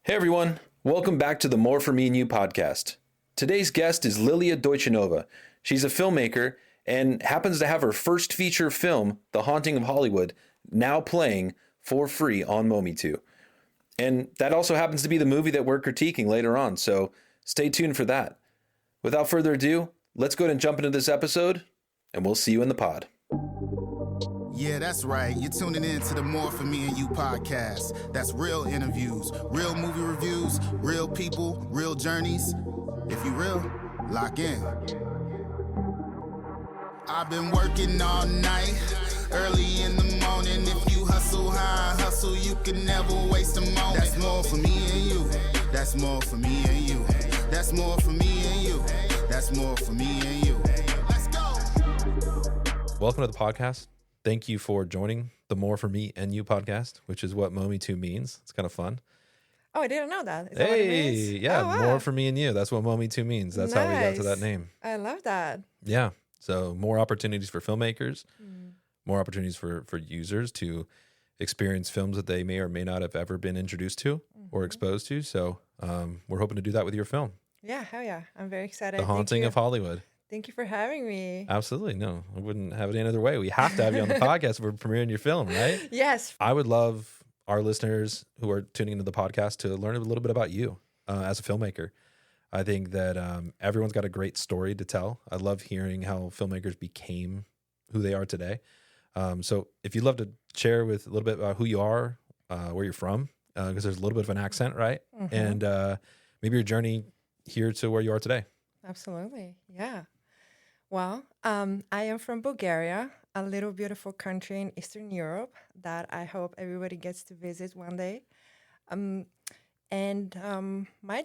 Hey everyone, welcome back to the More For Me and You podcast. Today's guest is Lilia Doytchinova. She's a filmmaker and happens to have her first feature film, The Haunting of Hollywood, now playing for free on Mometu. And that also happens to be the movie that we're critiquing later on, so stay tuned for that. Without further ado, let's go ahead and jump into this episode, and we'll see you in the pod. Yeah, that's right. You're tuning in to the More For Me and You podcast. That's real interviews, real movie reviews, real people, real journeys. If you real, lock in. I've been working all night, early in the morning. If you hustle high, hustle, you can never waste a moment. That's more for me and you. That's more for me and you. That's more for me and you. That's more for me and you. Let's go. Welcome to the podcast. Thank you for joining the More For Me and You podcast, which is what Mometu means. It's kind of fun. Oh, I didn't know that. Is that what it means? Yeah, Oh, wow. More For Me and You. That's what Mometu means. That's how we got to that Nice. name. I love that. Yeah. So more opportunities for filmmakers, more opportunities for users to experience films that they may or may not have ever been introduced to or exposed to. So we're hoping to do that with your film, Yeah, hell yeah. I'm very excited. The Haunting of Hollywood. Thank you for having me. Absolutely. No, I wouldn't have it any other way. We have to have you on the podcast. We're premiering your film, right? Yes. I would love our listeners who are tuning into the podcast to learn a little bit about you as a filmmaker. I think that everyone's got a great story to tell. I love hearing how filmmakers became who they are today. So if you'd love to share with a little bit about who you are, where you're from, because there's a little bit of an accent, right? And maybe your journey here to where you are today. Absolutely. Yeah. Well, I am from Bulgaria, a little beautiful country in Eastern Europe that I hope everybody gets to visit one day. My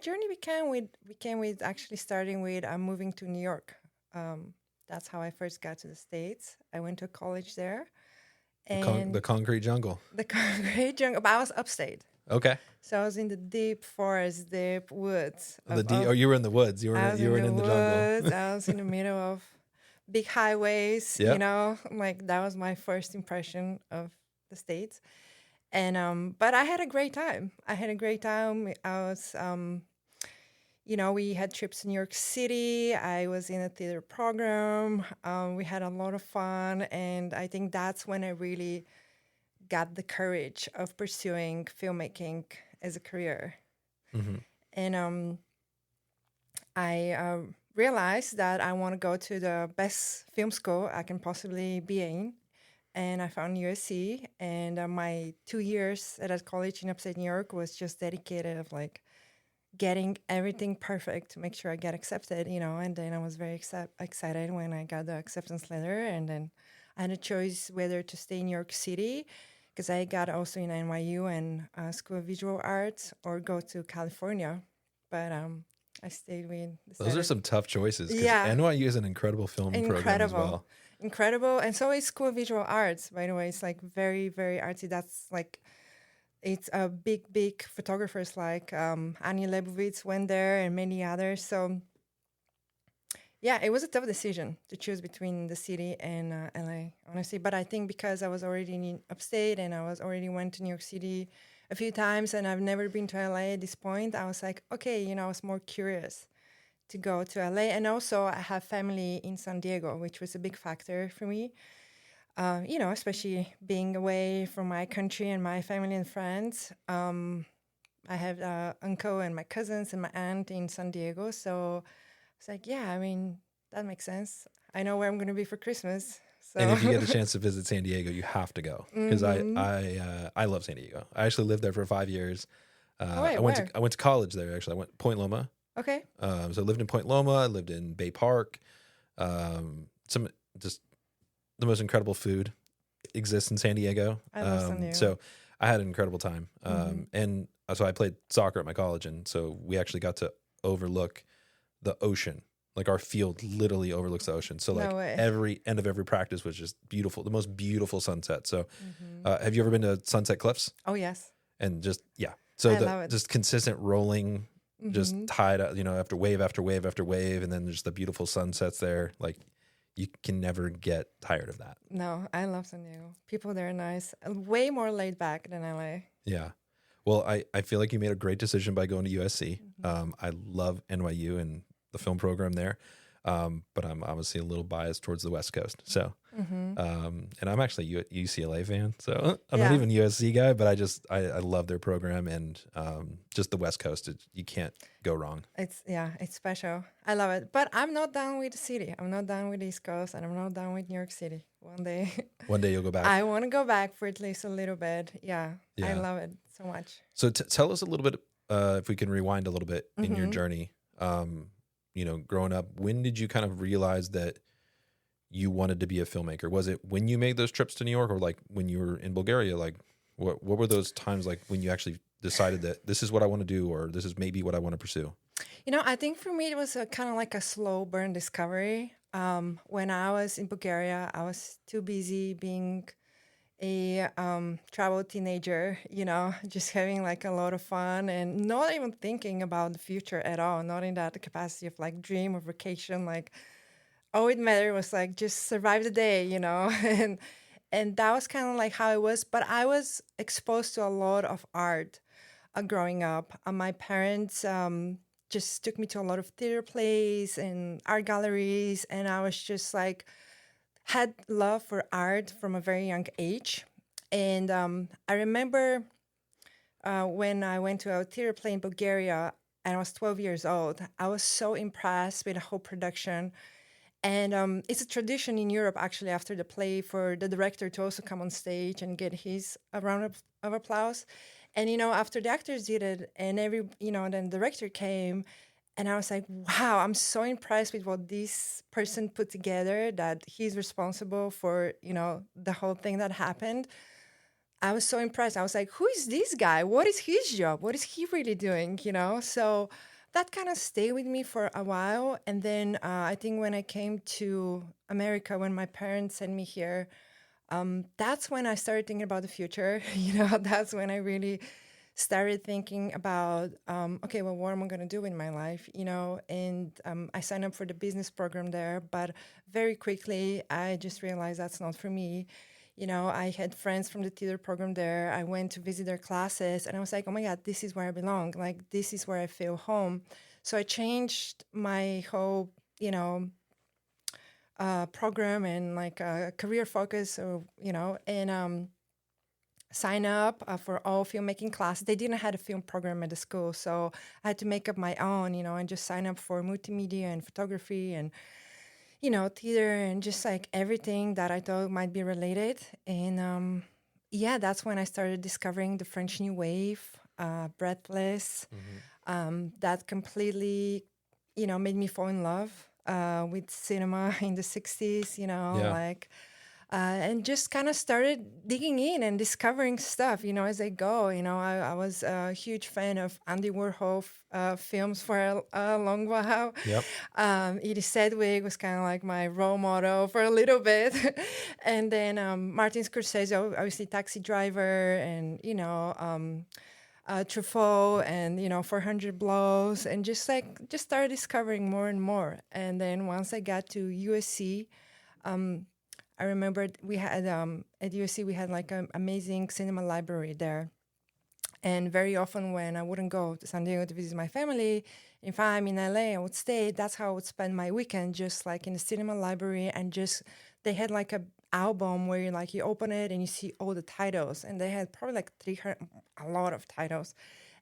journey began with actually starting with moving to New York. That's how I first got to the States. I went to college there. The concrete jungle. The concrete jungle, but I was upstate. Okay. So I was in the deep forest, deep woods. You were in the woods. You were in the jungle. Woods. I was in the middle of big highways, Yep. you know, like that was my first impression of the States. And, but I had a great time. I was, we had trips to New York City. I was in a theater program. We had a lot of fun. And I think that's when I really got the courage of pursuing filmmaking as a career. Mm-hmm. And I realized that I want to go to the best film school I can possibly be in. And I found USC, and my 2 years at that college in upstate New York was just dedicated of like getting everything perfect to make sure I get accepted, you know. And then I was very excited when I got the acceptance letter, and then I had a choice whether to stay in New York City, because I got also in NYU and School of Visual Arts, or go to California. But I stayed with... Those are some tough choices. 'Cause Yeah. NYU is an incredible film program as well. Incredible. And so is School of Visual Arts, by the way. It's like very, very artsy. That's like, it's a big photographers like Annie Leibovitz went there and many others. So yeah, it was a tough decision to choose between the city and LA, honestly. But I think because I was already in upstate and I was already went to New York City a few times and I've never been to LA at this point, I was like, okay, I was more curious to go to LA. And also I have family in San Diego, which was a big factor for me. Especially being away from my country and my family and friends. I have uncle and my cousins and my aunt in San Diego. So it's like, that makes sense. I know where I'm going to be for Christmas. So. And if you get a chance to visit San Diego, you have to go, because I love San Diego. I actually lived there for 5 years. I went to college there. Actually, I went to Point Loma. Okay. So I lived in Point Loma. I lived in Bay Park. Some just the most incredible food exists in San Diego. I love San Diego. So I had an incredible time. And so I played soccer at my college, and so we actually got to overlook the ocean. Like our field literally overlooks the ocean. So like every end of every practice was just beautiful, the most beautiful sunset. So have you ever been to Sunset Cliffs? Oh, yes. And just, so I love it. Just consistent rolling, just tide, after wave after wave after wave. And then just the beautiful sunsets there. Like you can never get tired of that. No, I love San Diego. People there are nice. Way more laid back than LA. Yeah. Well, I feel like you made a great decision by going to USC. I love NYU and the film program there. But I'm obviously a little biased towards the West Coast. So, and I'm actually a UCLA fan. So I'm not even a USC guy, but I love their program and just the West Coast. You can't go wrong. It's special. I love it. But I'm not done with the city. I'm not done with the East Coast, and I'm not done with New York City. One day you'll go back. I want to go back for at least a little bit. Yeah. I love it so much. So tell us a little bit, if we can rewind a little bit in your journey. Growing up, when did you kind of realize that you wanted to be a filmmaker? Was it when you made those trips to New York, or like when you were in Bulgaria? Like what were those times like when you actually decided that this is what I want to do, or this is maybe what I want to pursue? I think for me, it was kind of like a slow burn discovery. When I was in Bulgaria, I was too busy being a travel teenager, just having like a lot of fun and not even thinking about the future at all, not in that capacity of like dream or vacation. Like all it mattered was like just survive the day, and that was kind of like how it was. But I was exposed to a lot of art growing up. My parents just took me to a lot of theater plays and art galleries, and I was just like had love for art from a very young age. And I remember when I went to a theater play in Bulgaria and I was 12 years old, I was so impressed with the whole production. And it's a tradition in Europe, actually, after the play for the director to also come on stage and get his round of applause. And, after the actors did it and then the director came, and I was like, wow, I'm so impressed with what this person put together, that he's responsible for, the whole thing that happened. I was so impressed. I was like, who is this guy? What is his job? What is he really doing? So that kind of stayed with me for a while. And then I think when I came to America, when my parents sent me here, that's when I started thinking about the future. That's when I really started thinking about, okay, well, what am I going to do in my life? And I signed up for the business program there, but very quickly I just realized that's not for me. I had friends from the theater program there. I went to visit their classes and I was like, oh my God, this is where I belong. Like, this is where I feel home. So I changed my whole, program and like career focus, and sign up for all filmmaking classes. They didn't have a film program at the school, so I had to make up my own, and just sign up for multimedia and photography and, theater and just like everything that I thought might be related. And that's when I started discovering the French New Wave, Breathless. That completely, made me fall in love with cinema in the 60s, and just kind of started digging in and discovering stuff, as I go. I was a huge fan of Andy Warhol films for a long while. Yep. Edie Sedgwick was kind of like my role model for a little bit. And then Martin Scorsese, obviously Taxi Driver, and, Truffaut and 400 Blows, and just started discovering more and more. And then once I got to USC, I remember we had at USC we had like an amazing cinema library there, and very often when I wouldn't go to San Diego to visit my family, if I'm in LA, I would stay. That's how I would spend my weekend, just like in the cinema library, and just they had like a album where you open it and you see all the titles, and they had probably like 300, a lot of titles.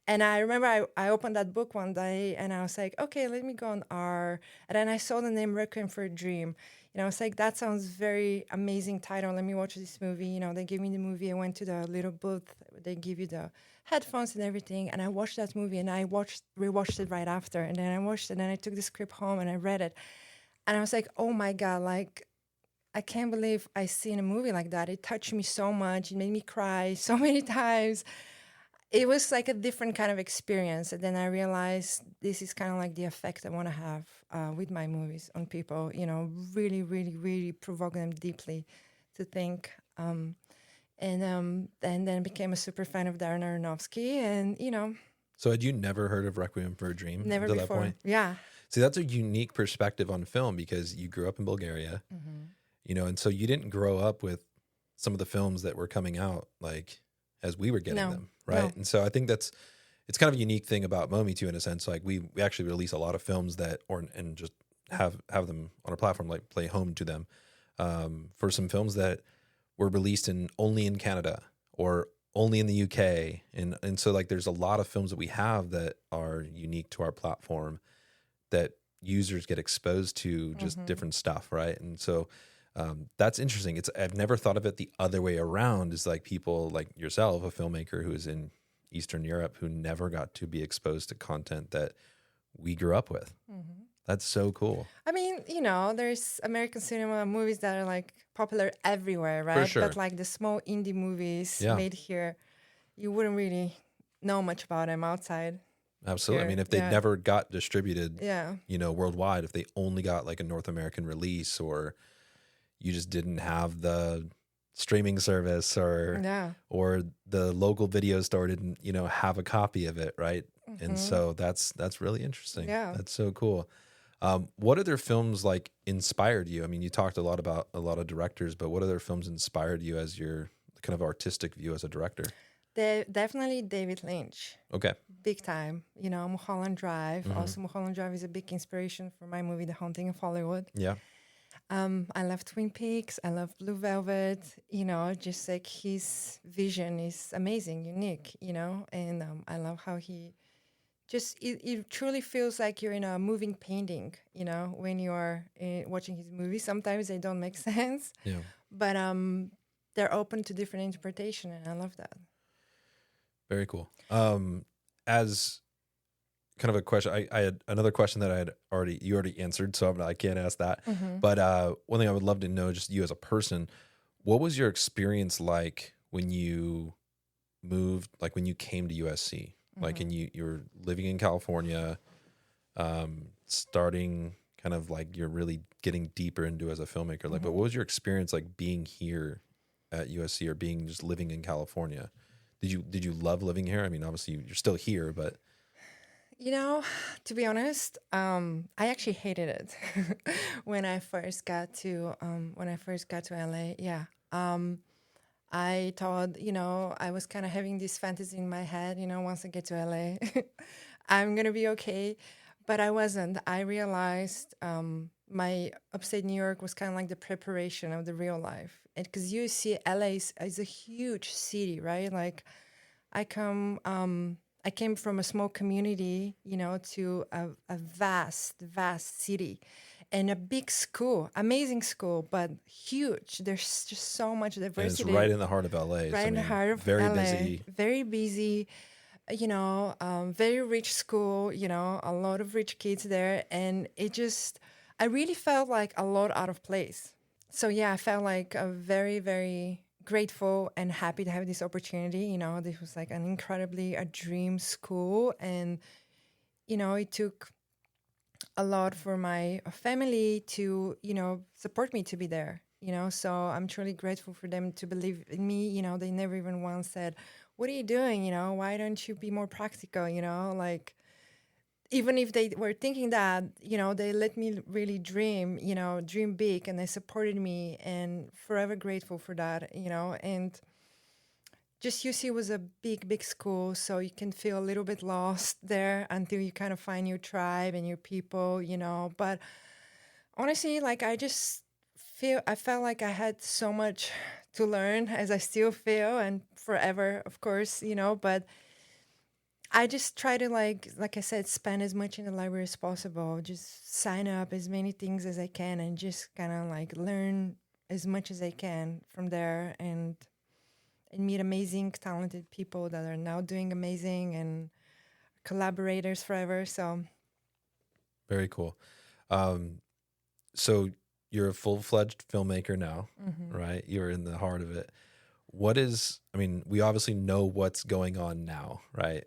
And I remember I opened that book one day and I was like, okay, let me go on R. And then I saw the name Requiem for a Dream. I was like, that sounds very amazing title. Let me watch this movie. They gave me the movie. I went to the little booth. They give you the headphones and everything. And I watched that movie and I rewatched it right after. And then I watched it and I took the script home and I read it. And I was like, oh my God, like, I can't believe I seen a movie like that. It touched me so much. It made me cry so many times. It was like a different kind of experience. And then I realized this is kind of like the effect I want to have with my movies on people, really, really, really provoke them deeply to think. And then became a super fan of Darren Aronofsky and, So had you never heard of Requiem for a Dream never until before. That point? Yeah. See, that's a unique perspective on film because you grew up in Bulgaria, and so you didn't grow up with some of the films that were coming out like as we were getting No, them, right? no. And so I think it's kind of a unique thing about Mometu in a sense. Like we actually release a lot of films and just have them on our platform, like play home to them, for some films that were released only in Canada or only in the UK. And so like there's a lot of films that we have that are unique to our platform that users get exposed to just different stuff, right? And so that's interesting. I've never thought of it the other way around. Is like people like yourself, a filmmaker who is in Eastern Europe, who never got to be exposed to content that we grew up with. That's so cool. I mean, there's American cinema movies that are like popular everywhere, right? sure. But like the small indie movies Yeah. made here, you wouldn't really know much about them outside. Absolutely. I Here, mean, if they yeah. never got distributed, Yeah. worldwide, if they only got like a North American release, or you just didn't have the streaming service, Yeah. or the local video store didn't, have a copy of it, right? And so that's really interesting. Yeah. That's so cool. What other films like inspired you? I mean, you talked a lot about a lot of directors, but what other films inspired you as your kind of artistic view as a director? Definitely David Lynch. Okay. Big time. Mulholland Drive. Also, Mulholland Drive is a big inspiration for my movie, The Haunting of Hollywood. Yeah. I love Twin Peaks. I love Blue Velvet. Just like his vision is amazing, unique, and I love how he it truly feels like you're in a moving painting, when you are watching his movies. Sometimes they don't make sense, Yeah. but they're open to different interpretation, and I love that. Very cool. As kind of a question, I had another question that you already answered, so I can't ask that. But one thing I would love to know, just you as a person, what was your experience like when you moved, like when you came to USC, like, and you were living in California, starting kind of like you're really getting deeper into as a filmmaker, like, but what was your experience like being here at USC or being just living in California? Did you love living here? I mean, obviously you're still here, but To be honest, I actually hated it when I first got to LA. Yeah, I thought I was kind of having this fantasy in my head. Once I get to LA, I'm gonna be okay, but I wasn't. I realized my upstate New York was kind of like the preparation of the real life, and because you see LA is a huge city, right? Like I came from a small community, to a vast city and a big school, amazing school, but huge. There's just so much diversity. and it's right in the heart of LA. Right in the heart of very LA. busy. Very busy, very rich school, a lot of rich kids there. And I really felt like a lot out of place. So yeah, I felt like a very, very grateful and happy to have this opportunity. This was like a dream school, and it took a lot for my family to support me to be there. So I'm truly grateful for them to believe in me. They never even once said, "What are you doing? Why don't you be more practical?" Like, even if they were thinking that, they let me really dream big, and they supported me, and forever grateful for that, and just UC was a big, big school, so you can feel a little bit lost there until you kind of find your tribe and your people, but honestly, like I felt like I had so much to learn, as I still feel, and forever, of course, but I just try to like I said, spend as much in the library as possible. Just sign up as many things as I can, and just kind of like learn as much as I can from there, and meet amazing, talented people that are now doing amazing, and collaborators forever. So Very cool. So you're a full-fledged filmmaker now, right? You're in the heart of it. We obviously know what's going on now, right?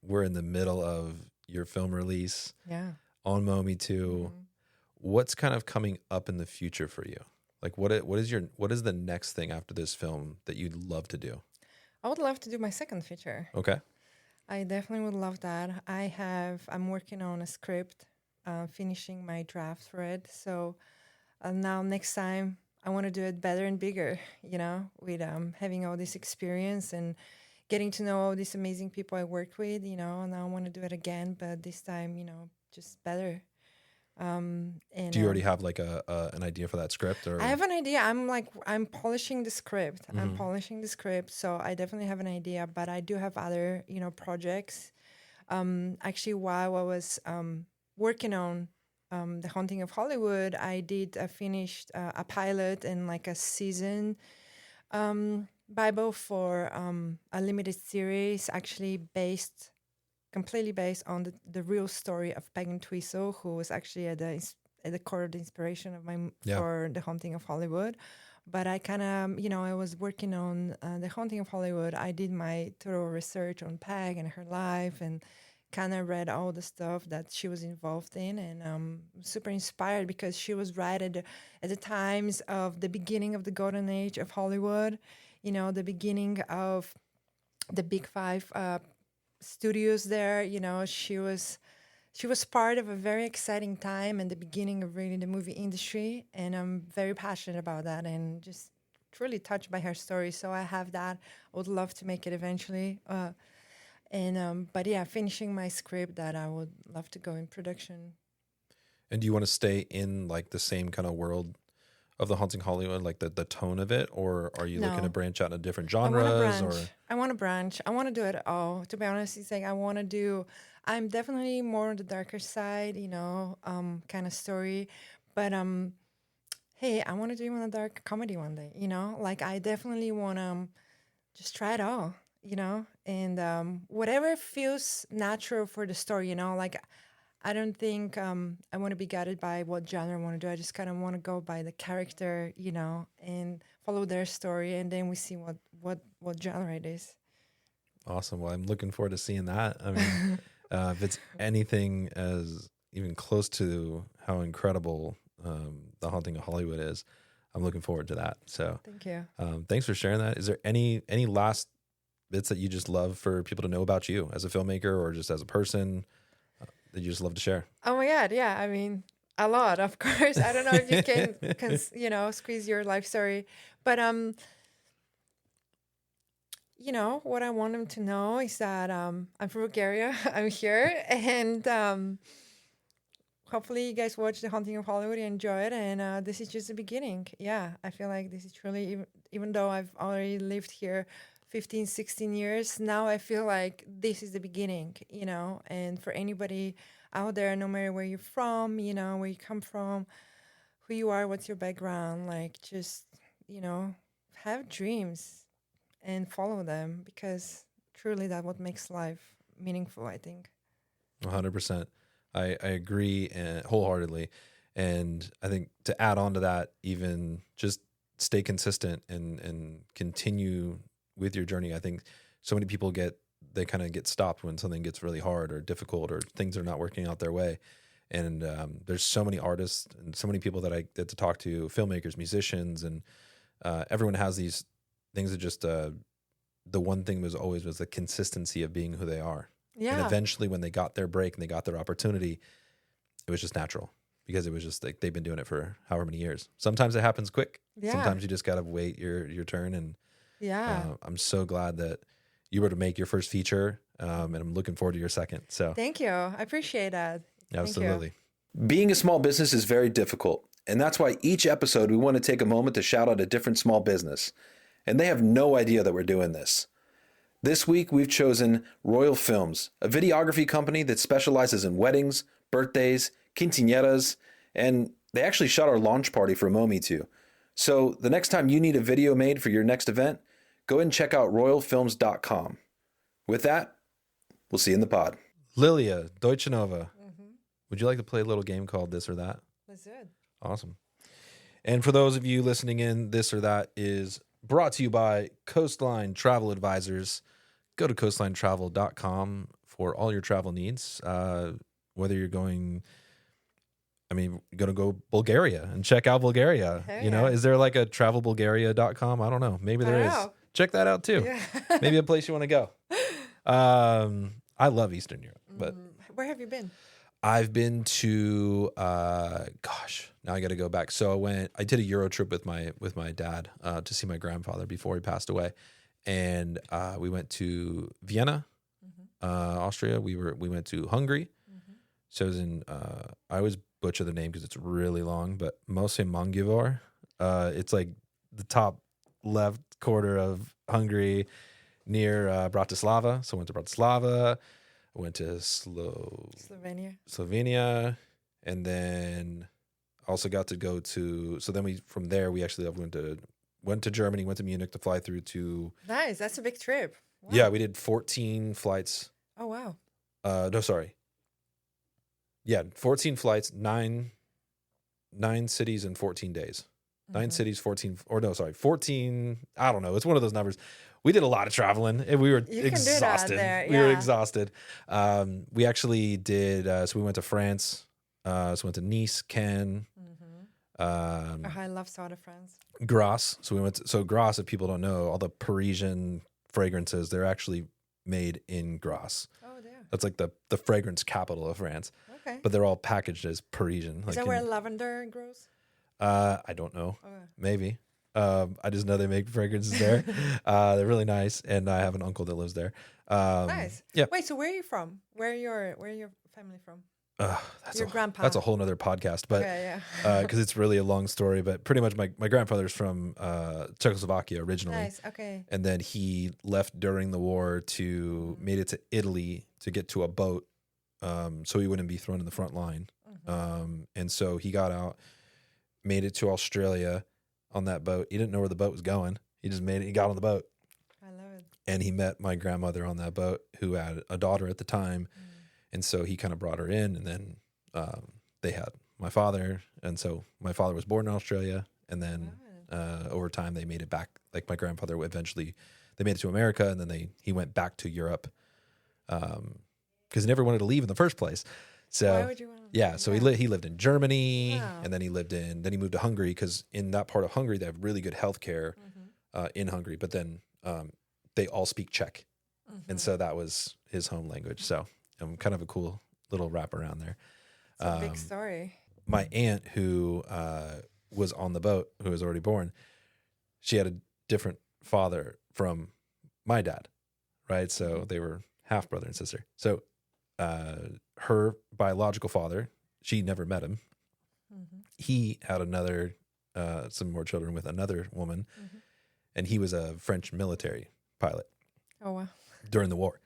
We're in the middle of your film release on Mometu. What's kind of coming up in the future for you? Like what is the next thing after this film that you'd love to do? I would love to do my second feature. Okay. I definitely would love that. I'm working on a script, finishing my draft for it. So now next time I want to do it better and bigger, with having all this experience and getting to know all these amazing people I worked with, and I want to do it again, but this time, just better. And Do you already have like an idea for that script, or? I have an idea. I'm polishing the script. I'm polishing the script, so I definitely have an idea. But I do have other, projects. Actually, while I was working on The Haunting of Hollywood, I finished a pilot and like a season Bible for a limited series, actually completely based on the real story of Pagan Twiso, who was actually at the core of the inspiration of for The Haunting of Hollywood. But I kind of, I was working on The Haunting of Hollywood. I did my thorough research on Peg and her life and kind of read all the stuff that she was involved in, and super inspired because she was right at the times of the beginning of the golden age of Hollywood, the beginning of the big five studios there. She was part of a very exciting time and the beginning of really the movie industry, and I'm very passionate about that and just truly touched by her story. So I have that. I would love to make it eventually. But yeah, finishing my script that I would love to go in production. And do you want to stay in like the same kind of world of The Haunting Hollywood, like the tone of it, or are you looking to branch out into different genres? I want to branch. I want to do it all. To be honest, it's like I'm definitely more on the darker side, kind of story. But hey, I want to do even a dark comedy one day, Like I definitely want to just try it all. And whatever feels natural for the story, like I don't think I want to be guided by what genre I want to do. I just kind of want to go by the character, and follow their story, and then we see what genre it is. Awesome. Well, I'm looking forward to seeing that. I mean, if it's anything as even close to how incredible The Haunting of Hollywood is, I'm looking forward to that. So thank you. Thanks for sharing that. Is there any last bits that you just love for people to know about you as a filmmaker or just as a person that you just love to share? Oh my God. Yeah. I mean, a lot, of course. I don't know if you can, squeeze your life story, but, what I want them to know is that, I'm from Bulgaria. I'm here, and, hopefully you guys watch The Haunting of Hollywood and enjoy it. And, this is just the beginning. Yeah. I feel like this is truly, even though I've already lived here 15, 16 years. Now I feel like this is the beginning, and for anybody out there, no matter where you're from, where you come from, who you are, what's your background, like just, have dreams and follow them, because truly that's what makes life meaningful, I think. 100%. I agree wholeheartedly. And I think to add on to that, even just stay consistent and continue with your journey. I think so many people they kind of get stopped when something gets really hard or difficult or things are not working out their way. And there's so many artists and so many people that I get to talk to, filmmakers, musicians, and everyone has these things that just the one thing was the consistency of being who they are. Yeah. And eventually when they got their break and they got their opportunity, it was just natural, because it was just like they've been doing it for however many years. Sometimes it happens quick. Yeah. Sometimes you just got to wait your turn. And yeah, I'm so glad that you were to make your first feature, and I'm looking forward to your second. So thank you. I appreciate that. Absolutely. Being a small business is very difficult, and that's why each episode we want to take a moment to shout out a different small business. And they have no idea that we're doing this. This week we've chosen Royal Films, a videography company that specializes in weddings, birthdays, quinceañeras, and they actually shot our launch party for Mometu. So the next time you need a video made for your next event, go ahead and check out royalfilms.com. With that, we'll see you in the pod. Lilia Doytchinova, would you like to play a little game called This or That? Let's do it. Awesome. And for those of you listening in, This or That is brought to you by Coastline Travel Advisors. Go to coastlinetravel.com for all your travel needs. Whether you're going to go Bulgaria and check out Bulgaria. Hey, Is there like a travelbulgaria.com? I don't know. Maybe there is. Check that out too. Yeah. Maybe a place you want to go. I love Eastern Europe, but where have you been? I've been to now I got to go back. So I did a Euro trip with my dad to see my grandfather before he passed away, and we went to Vienna, Austria. We went to Hungary. So I was in I always butcher the name because it's really long, but Mosemangyvor. It's like the top left quarter of Hungary near Bratislava. So I went to Bratislava. I went to Slovenia, and then also got to go to. So then from there we actually went to Germany, went to Munich to fly through to. Nice, that's a big trip. Wow. Yeah, we did 14 flights. Oh wow. No, sorry. Yeah, 14 flights, nine cities in 14 days. 9 cities, 14. 14. I don't know. It's one of those numbers. We did a lot of traveling, and we were exhausted. We were exhausted. We actually did. So we went to France. So we went to Nice, Cannes. I love South of France. Grasse. So we went. So Grasse, if people don't know, all the Parisian fragrances, they're actually made in Grasse. Oh, yeah. That's like the fragrance capital of France. Okay. But they're all packaged as Parisian. Is that where lavender grows? I don't know. Okay. Maybe. I just know they make fragrances there. They're really nice, and I have an uncle that lives there. Nice. Yeah. Wait, so where are you from? Where are your family from? That's your grandpa. That's a whole nother podcast, but because it's really a long story. But pretty much, my grandfather's from Czechoslovakia originally. Nice. Okay. And then he left during the war made it to Italy to get to a boat, so he wouldn't be thrown in the front line. And so he got out, made it to Australia on that boat. He didn't know where the boat was going. He just made it. He got on the boat. I love it. And he met my grandmother on that boat, who had a daughter at the time. And so he kind of brought her in, and then they had my father. And so my father was born in Australia. And then over time, they made it back. Like my grandfather eventually, they made it to America, and then he went back to Europe because he never wanted to leave in the first place. So why would you want to so he lived in Germany, and then he moved to Hungary, because in that part of Hungary they have really good healthcare in Hungary, but then they all speak Czech, and so that was his home language. So kind of a cool little wraparound there. It's a big story. My aunt, who was on the boat, who was already born, she had a different father from my dad, right? So they were half brother and sister. So her biological father, she never met him. He had some more children with another woman, and he was a French military pilot. Oh, wow. During the war.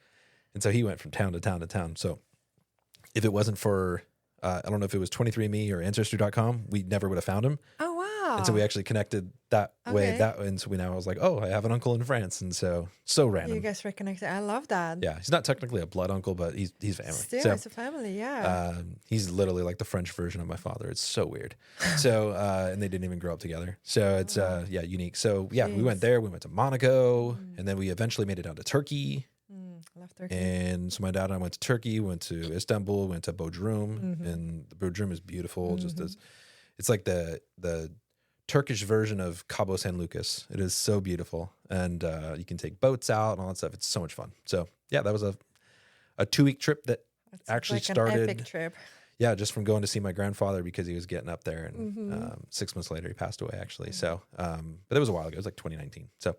And so he went from town to town to town. So if it wasn't for, I don't know if it was 23andMe or Ancestry.com, we never would have found him. Oh, wow. And so we actually connected that way. And so I was like, oh, I have an uncle in France. And so random. You guys reconnected. I love that. Yeah. He's not technically a blood uncle, but he's family. Still, it's a family, yeah. He's literally like the French version of my father. It's so weird. So, and they didn't even grow up together. So it's, unique. So yeah, we went there. We went to Monaco, and then we eventually made it down to Turkey. Love Turkey. And so my dad and I went to Turkey, went to Istanbul, went to Bodrum, and the Bodrum is beautiful. Just as it's like the Turkish version of Cabo San Lucas. It is so beautiful, and you can take boats out and all that stuff. It's so much fun. So yeah, that was a 2-week trip that actually started. An epic trip. Yeah, just from going to see my grandfather because he was getting up there, and 6 months later he passed away actually. So, but it was a while ago. It was like 2019. So.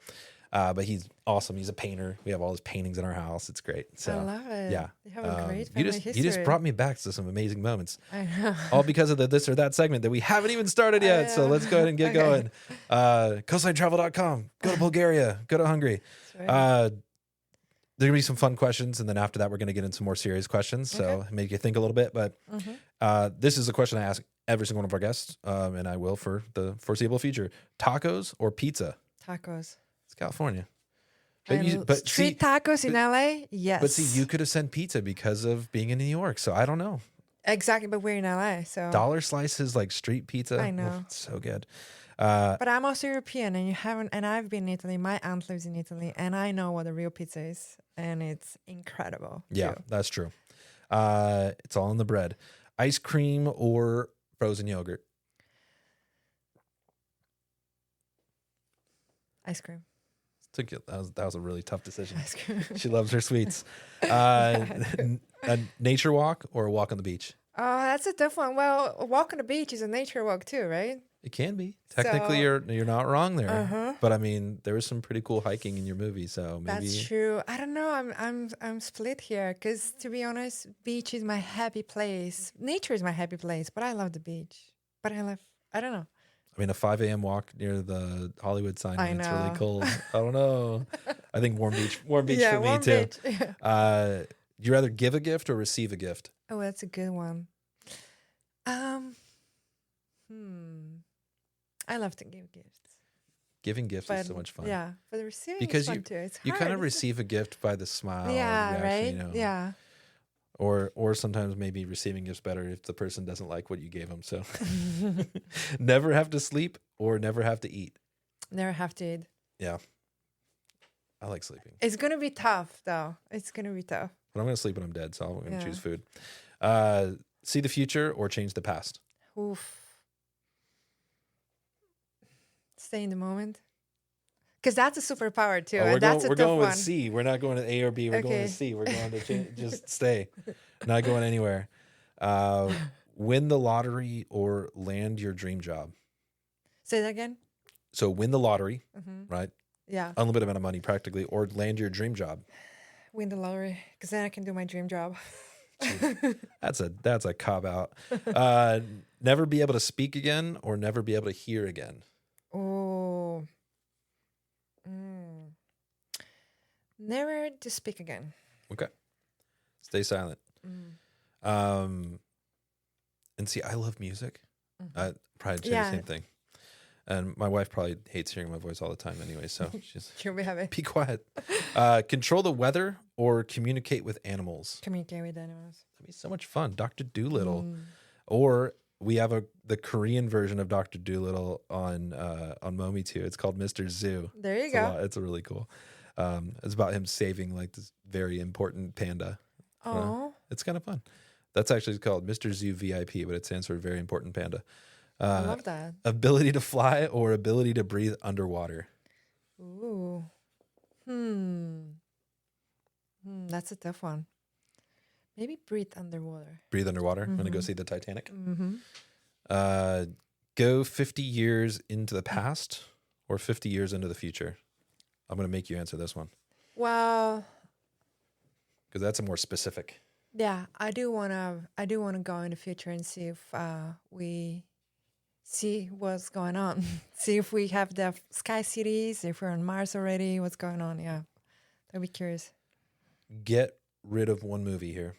But he's awesome. He's a painter. We have all his paintings in our house. It's great. So I love it. Yeah, you have a great family history. You just brought me back to some amazing moments. I know. All because of the this or that segment that we haven't even started yet. So let's go ahead and get going. Coastlinetravel.com. Go to Bulgaria. Go to Hungary. There's gonna be some fun questions, and then after that, we're gonna get into some more serious questions. So make you think a little bit. But this is a question I ask every single one of our guests, and I will for the foreseeable future: tacos or pizza? Tacos. It's California. Street tacos in LA? Yes. But see, you could have said pizza because of being in New York. So I don't know. Exactly, but we're in LA, so dollar slices like street pizza. I know. Oh, so good. But I'm also European, and I've been in Italy. My aunt lives in Italy, and I know what a real pizza is, and it's incredible. Yeah, too. That's true. It's all in the bread. Ice cream or frozen yogurt? Ice cream. That was a really tough decision. Ice cream. She loves her sweets. A nature walk or a walk on the beach? Oh, that's a tough one. Well, a walk on the beach is a nature walk too, right? It can be. Technically, So- you're not wrong there. Uh-huh. But I mean, there was some pretty cool hiking in your movie, so maybe That's true. I don't know. I'm split here because, to be honest, beach is my happy place. Nature is my happy place, but I love the beach. But I don't know. I mean, a 5 a.m. walk near the Hollywood sign I when it's really know. cold. I don't know. I think warm beach Yeah, for me warm too. beach. Yeah. Do you rather give a gift or receive a gift? Oh, that's a good one. I love to give gifts. Giving gifts But is so much fun. yeah, but receiving Because is fun too. It's you kind of hard. receive a gift by the smile. or Yeah, the right. reaction, Yeah. Or sometimes maybe receiving gifts better if the person doesn't like what you gave them. So never have to sleep or never have to eat. Never have to eat. Yeah. I like sleeping. It's gonna be tough though. It's gonna be tough. But I'm going to sleep when I'm dead, so I'm going to Yeah. choose food. See the future or change the past? Oof. Stay in the moment. Because that's a superpower too. Oh, and that's a we're tough going one. with C. We're not going to A or B. We're going Okay. to C. We're going to just stay. Not going anywhere. Win the lottery or land your dream job. Say that again. So win the lottery, Mm-hmm. right? Yeah. Unlimited amount of money practically, or land your dream job. Win the lottery. Because then I can do my dream job. That's a cop out. Never be able to speak again or never be able to hear again. Oh. Never to speak again. Okay. Stay silent. And see, I love music. I probably say the Yeah. same thing. And my wife probably hates hearing my voice all the time anyway, so she's Should we have it? be quiet. Control the weather or communicate with animals. Communicate with animals. That'd be so much fun. Dr. Doolittle. Mm. Or we have the Korean version of Dr. Doolittle on Mometu. It's called Mr. Zoo. There you It's go. It's a really cool. It's about him saving like this very important panda. Oh. It's kind of fun. That's actually called Mr. Zoo VIP, but it stands for very important panda. I love that. Ability to fly or ability to breathe underwater. Ooh. That's a tough one. Maybe breathe underwater. Breathe underwater. I'm gonna go see the Titanic. Mm-hmm. Go 50 years into the past or 50 years into the future. I'm gonna make you answer this one Well, because that's a more specific. yeah, I do wanna go in the future and see if we see what's going on. See if we have the sky cities, if we're on Mars already, what's going on. Yeah, I'd be curious. Get rid of one movie here.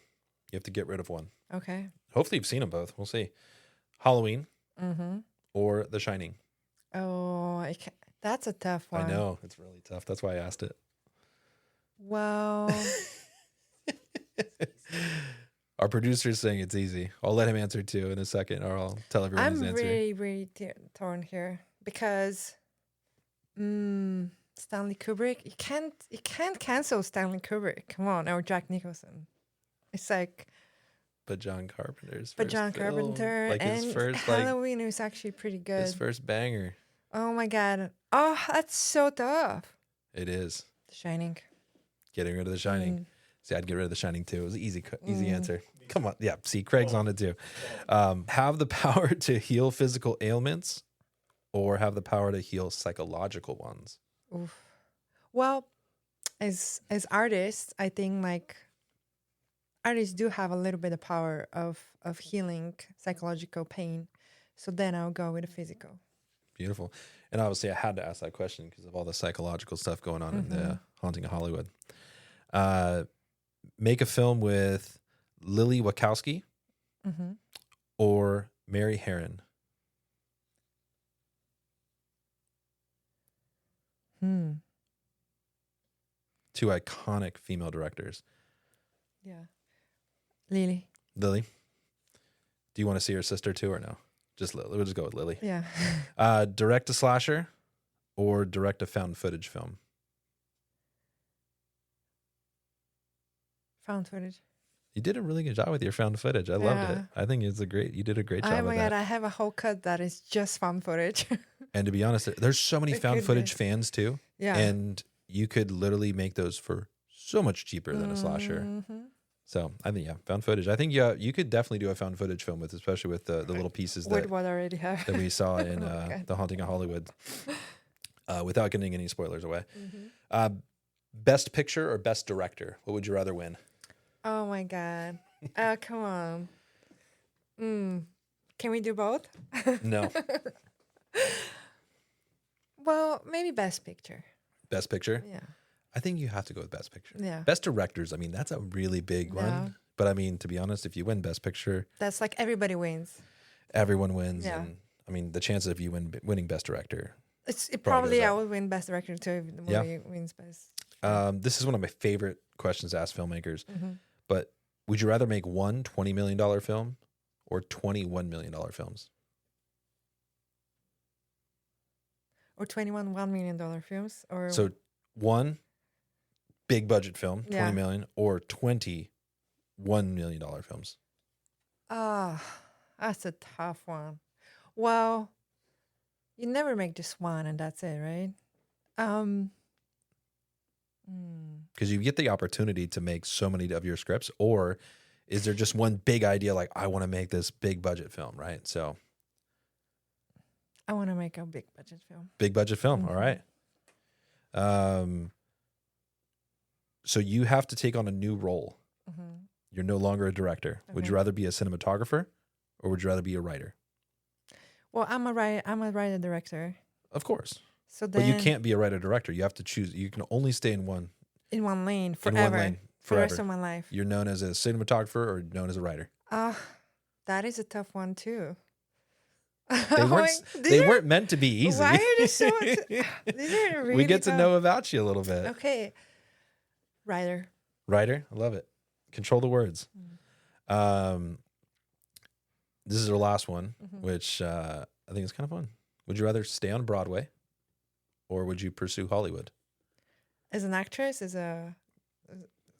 You have to get rid of one. Okay. Hopefully you've seen them both. We'll see. Halloween Mm-hmm. or The Shining. Oh, that's a tough one. I know it's really tough. That's why I asked it. Well, Our producer is saying it's easy. I'll let him answer too in a second, or I'll tell everyone his I'm answer. really torn here because Stanley Kubrick. You can't cancel Stanley Kubrick. Come on, or Jack Nicholson. It's like, But John Carpenter's. but first John film, Carpenter like and his first, Halloween was actually pretty good. his first banger. Oh my god. Oh, that's so tough. It is The Shining. getting rid of The Shining. Mm. See, I'd get rid of The Shining too. It was an easy answer. Come on, yeah. See, Craig's on it too. Have the power to heal physical ailments, or have the power to heal psychological ones. Oof. Well, as artists, I think like artists do have a little bit of power of healing psychological pain. So then I'll go with the physical. Beautiful. And obviously, I had to ask that question because of all the psychological stuff going on in the Haunting of Hollywood. Make a film with Lily Wachowski or Mary Herron. Two iconic female directors. Yeah. Lily. Lily, do you want to see her sister too or no? Just Lily. We'll just go with Lily. Yeah. Direct a slasher or direct a found footage film. Found footage. You did a really good job with your found footage. I loved it. Yeah. I think you did a great job Oh with my that. god, I have a whole cut that is just found footage. And to be honest, there's so many It found could footage be. fans too. Yeah. And you could literally make those for so much cheaper than a slasher. Mhm. So I think, found footage. I think you could definitely do a found footage film with, especially with the little pieces With what I already have. that we saw in The Haunting of Hollywood, without getting any spoilers away. Best picture or best director? What would you rather win? Oh my God. Come on. Can we do both? No. Well, maybe best picture. Best picture? Yeah. I think you have to go with best picture. Yeah. Best directors, I mean, that's a really big one. But I mean, to be honest, if you win best picture, That's like everybody wins. everyone wins. Yeah. And I mean, the chances of you winning best director. Probably goes I up. would win best director too if the movie wins best. This is one of my favorite questions to ask filmmakers. Mm-hmm. But would you rather make one $20 million film or 21 $1 million films? Or $1 million films, or So one big budget film, 20 Yeah. million, or 21 $1 million films. That's a tough one. Well, you never make just one and that's it, right? Because you get the opportunity to make so many of your scripts, or is there just one big idea like, I want to make this big budget film, right? So I want to make a big budget film. big budget film, all right. So you have to take on a new role. You're no longer a director. Would you rather be a cinematographer or would you rather be a writer? Well, I'm a writer director. Of course. So then But you can't be a writer director. You have to choose. You can only stay in one lane in forever. one lane For the forever. rest of my life. You're known as a cinematographer or known as a writer. That is a tough one too. They weren't meant to be easy. Why are they so? These are really We get to tough. know about you a little bit. Okay, writer. Writer, I love it. Control the words. This is our last one, which I think is kind of fun. Would you rather stay on Broadway or would you pursue Hollywood? As an actress, You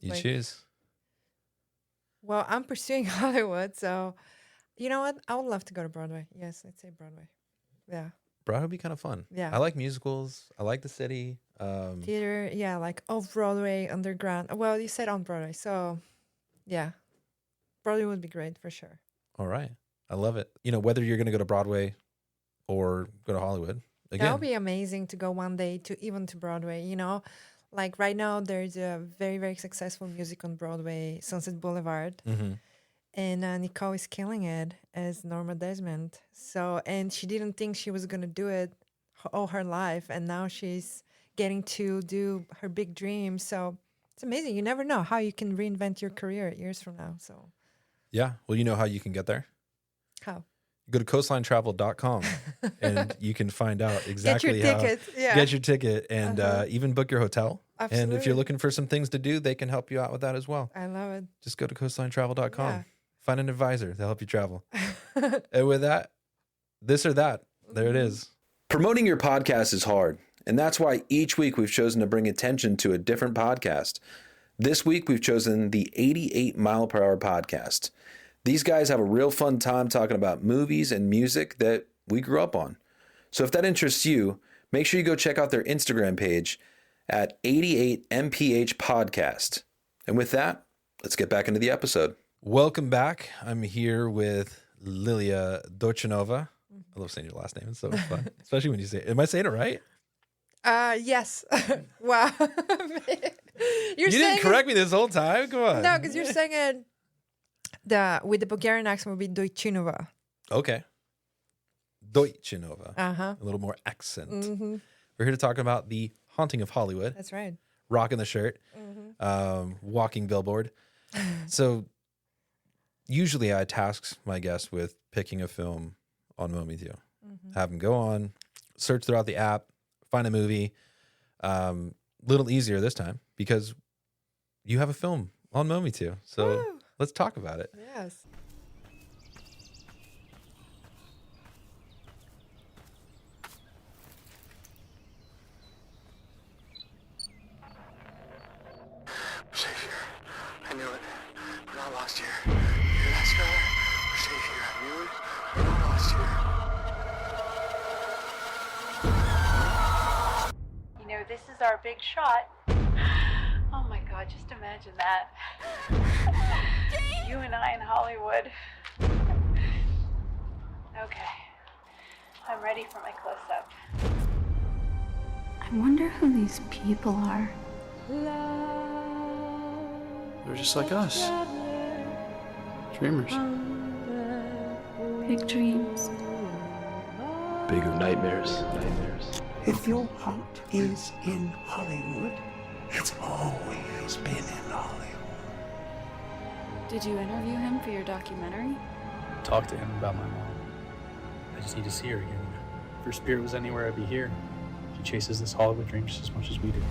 like- choose. well, I'm pursuing Hollywood, so you know what? I would love to go to Broadway. Yes, I'd say Broadway. Yeah, Broadway would be kind of fun. Yeah. I like musicals. I like the city. theater. Yeah, like off Broadway, underground. Well, you said on Broadway, so yeah, Broadway would be great for sure. All right. I love it. You know, whether you're going to go to Broadway or go to Hollywood. Again, That would be amazing to go one day to Broadway. You know, like right now there's a very, very successful music on Broadway, Sunset Boulevard. And Nicole is killing it as Norma Desmond. So, and she didn't think she was going to do it all her life. And now she's getting to do her big dream. So it's amazing. You never know how you can reinvent your career years from now. So yeah. Well, you know how you can get there? how? Go to coastlinetravel.com and you can find out exactly Get your how. ticket. Yeah. Get your ticket and even book your hotel. And if Absolutely. you're looking for some things to do, they can help you out with that as well. I love it. Just go to coastlinetravel.com. Yeah. Find an advisor to help you travel. And with that, this or that, there it is. Promoting your podcast is hard. And that's why each week we've chosen to bring attention to a different podcast. This week we've chosen the 88 Mile Per Hour podcast. These guys have a real fun time talking about movies and music that we grew up on. So if that interests you, make sure you go check out their Instagram page at 88MPH Podcast. And with that, let's get back into the episode. Welcome back. I'm here with Lilia Doytchinova. I love saying your last name. It's so fun, especially when you say it. Am I saying it right? Yes. Wow. You didn't correct me this whole time? Come on. No, because you're saying it with the Bulgarian accent would be Doytchinova. Okay. Doytchinova. Uh-huh. A little more accent. We're here to talk about The Haunting of Hollywood. That's right. Rocking the shirt. Walking billboard. So usually I task my guests with picking a film on Mometu. Have them go on, search throughout the app, find a movie. Little easier this time because you have a film on Mometu. So Woo. let's talk about it. Yes. We're safe here. I knew it. We're not lost here. You hear that, Skylar? We're safe here. I knew it. We're not lost here. You know, this is our big shot. Oh my God, just imagine that. You and I in Hollywood. Okay. I'm ready for my close-up. I wonder who these people are. They're just like us. Dreamers. Big dreams. Bigger nightmares. Nightmares. If your heart is in Hollywood, it's always been in Hollywood. Did you interview him for your documentary? Talk to him about my mom. I just need to see her again. If her spirit was anywhere, I'd be here. She chases this Hollywood dream just as much as we do.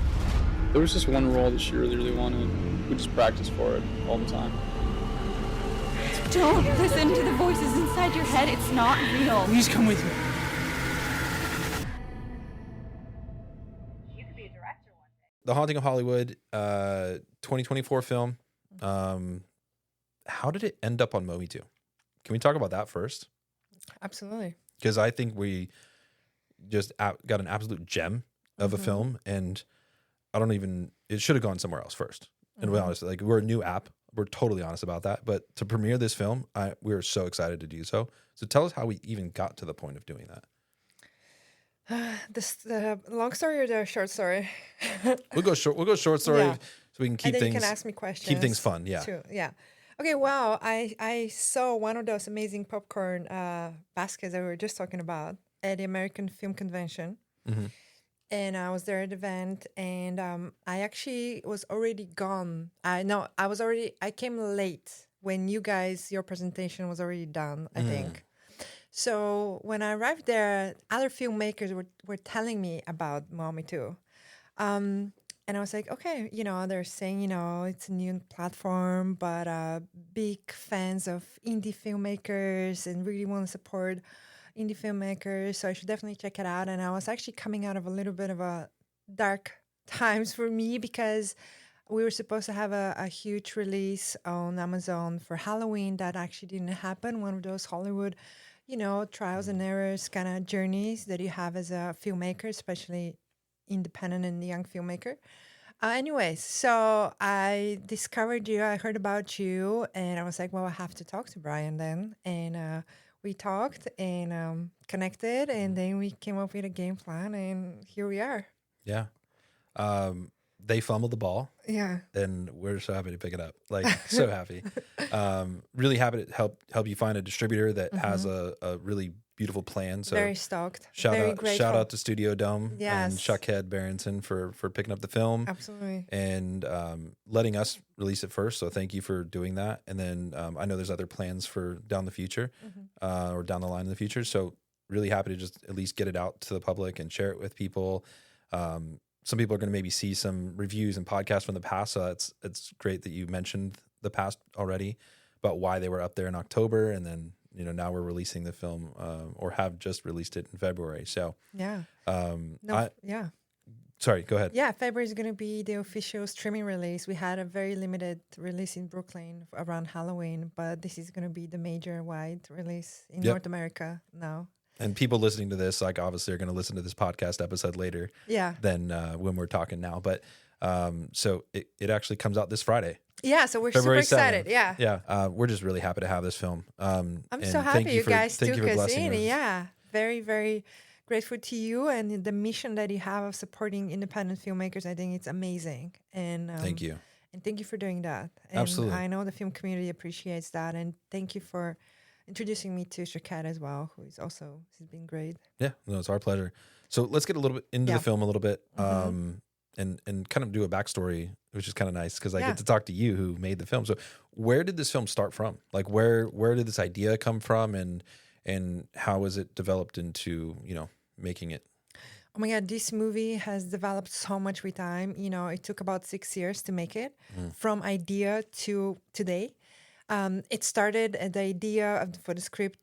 There was this one role that she really wanted. We just practiced for it all the time. Don't listen to the voices inside your head. It's not real. Please come with me. You could be a director one day. The Haunting of Hollywood, 2024 film. How did it end up on Mometu? Can we talk about that first? Absolutely. Because I think we just got an absolute gem of a film, and I don't even, it should have gone somewhere else first. And to be honest, like, we're a new app. We're totally honest about that. But to premiere this film, we were so excited to do so. So tell us how we even got to the point of doing that. The long story or the short story? We'll go short story Yeah. so we can keep And then things you can ask me questions. keep things fun. Yeah. Too. Yeah. Okay. Wow. I saw one of those amazing popcorn baskets that we were just talking about at the American Film Convention. Mm-hmm. And I was there at the event, and I actually was already gone. I came late when your presentation was already done, I think. So when I arrived there, other filmmakers were telling me about Mometu. And I was like, okay, they're saying, it's a new platform, but big fans of indie filmmakers and really want to support indie filmmakers, so I should definitely check it out. And I was actually coming out of a little bit of a dark times for me, because we were supposed to have a huge release on Amazon for Halloween that actually didn't happen. One of those Hollywood, trials and errors kind of journeys that you have as a filmmaker, especially independent and young filmmaker. Anyways, so I discovered you, I heard about you, and I was like, well, I have to talk to Brian then. And we talked and connected, and then we came up with a game plan, and here we are. Yeah. They fumbled the ball. Yeah. And we're so happy to pick it up. Like, so happy. Really happy to help you find a distributor that has a really beautiful plan. So very stoked. Shout Grateful. out to Studio Dome Yes. and Chuckhead Berenson for picking up the film. Absolutely. And letting us release it first. So thank you for doing that. And then I know there's other plans for down the future or down the line in the future. So really happy to just at least get it out to the public and share it with people. Some people are going to maybe see some reviews and podcasts from the past. So it's great that you mentioned the past already about why they were up there in October. And then, now we're releasing the film or have just released it in February. So yeah. Yeah. Sorry, go ahead. Yeah, February is going to be the official streaming release. We had a very limited release in Brooklyn around Halloween, but this is going to be the major wide release in North America now. And people listening to this, like, obviously are going to listen to this podcast episode later than when we're talking now. But so it actually comes out this Friday. Yeah, so we're February super excited. 7th. Yeah. Yeah. We're just really happy to have this film. I'm so happy you guys thank took you for us blessing in. us. Yeah, very, very grateful to you and the mission that you have of supporting independent filmmakers. I think it's amazing. And Thank you. And thank you for doing that. And Absolutely. I know the film community appreciates that. And thank you for introducing me to Shoutout as well, who's been great. Yeah, no, it's our pleasure. So let's get a little bit into the film a little bit and kind of do a backstory, which is kind of nice because I get to talk to you who made the film. So where did this film start from? Like where did this idea come from and how was it developed into, making it? Oh my God, this movie has developed so much with time. It took about 6 years to make it from idea to today. It started, the idea for the script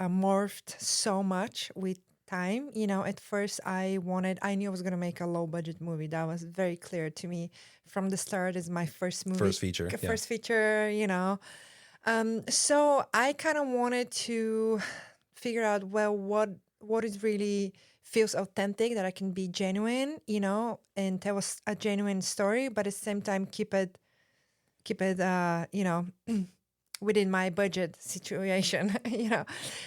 morphed so much with time. At first I knew I was going to make a low budget movie. That was very clear to me from the start. As my first movie. First feature. So I kind of wanted to figure out, well, what is really feels authentic, that I can be genuine, and tell us a genuine story, but at the same time keep it within my budget situation,